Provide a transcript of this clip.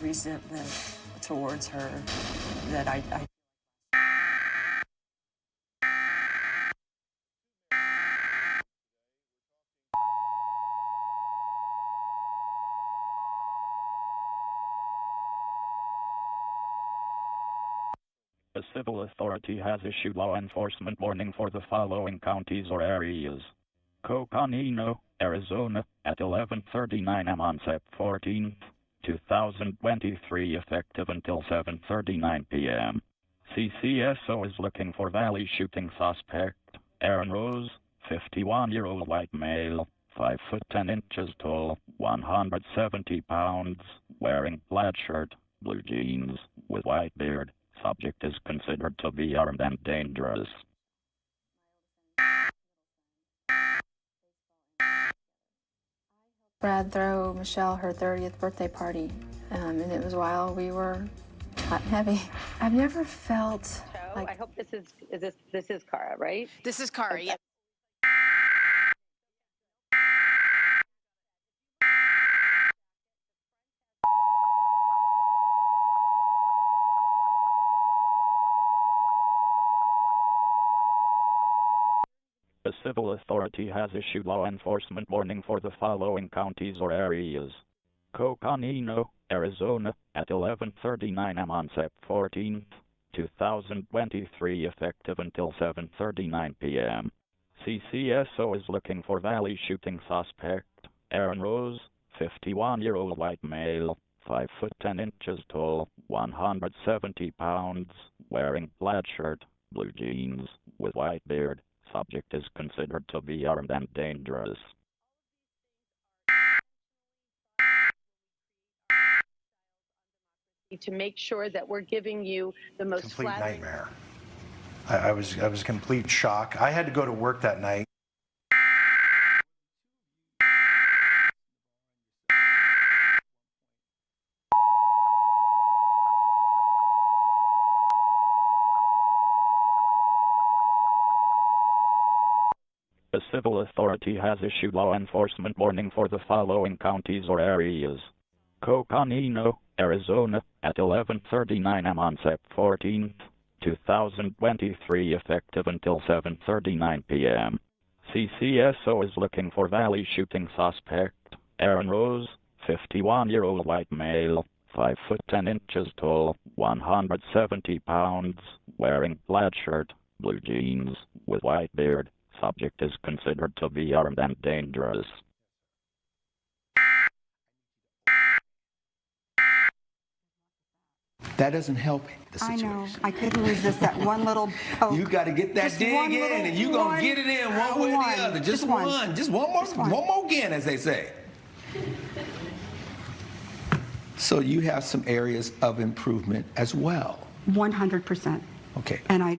resentment towards her that I A civil authority has issued law enforcement warning for the following counties or areas. Coconico, Arizona, at 11:39 am on Sep 14th, 2023, effective until 7:39 p.m. CCSO is looking for Valley shooting suspect, Aaron Rose, 51-year-old white male, 5 foot 10 inches tall, 170 pounds, wearing plaid shirt, blue jeans, with white beard. Subject is considered to be armed and dangerous. Brad throw Michelle her 30th birthday party, and it was while we were hot and heavy. I've never felt like... I hope this is Cara, right? This is Cara, yeah. A civil authority has issued law enforcement warning for the following counties or areas. Coconico, Arizona, at 11:39 am on Sep 14th, 2023, effective until 7:39 p.m. CCSO is looking for Valley shooting suspect, Aaron Rose, 51-year-old white male, 5 foot 10 inches tall, 170 pounds, wearing plaid shirt, blue jeans, with white beard. Subject is considered to be armed and dangerous. To make sure that we're giving you the most complete nightmare. I was complete shock. I had to go to work that night. A civil authority has issued law enforcement warning for the following counties or areas. Coconico, Arizona, at 11:39 am on Sep 14th, 2023, effective until 7:39 p.m. CCSO is looking for Valley shooting suspect, Aaron Rose, 51-year-old white male, 5 foot 10 inches tall, 170 pounds, wearing plaid shirt, blue jeans, with white beard. Subject is considered to be armed and dangerous. That doesn't help the situation. I know. I couldn't resist that one little poke. You got to get that Just dig one in, little and you gonna get it in one way or the other. Just one. Just one more again, as they say. So you have some areas of improvement as well. 100%. Okay. And I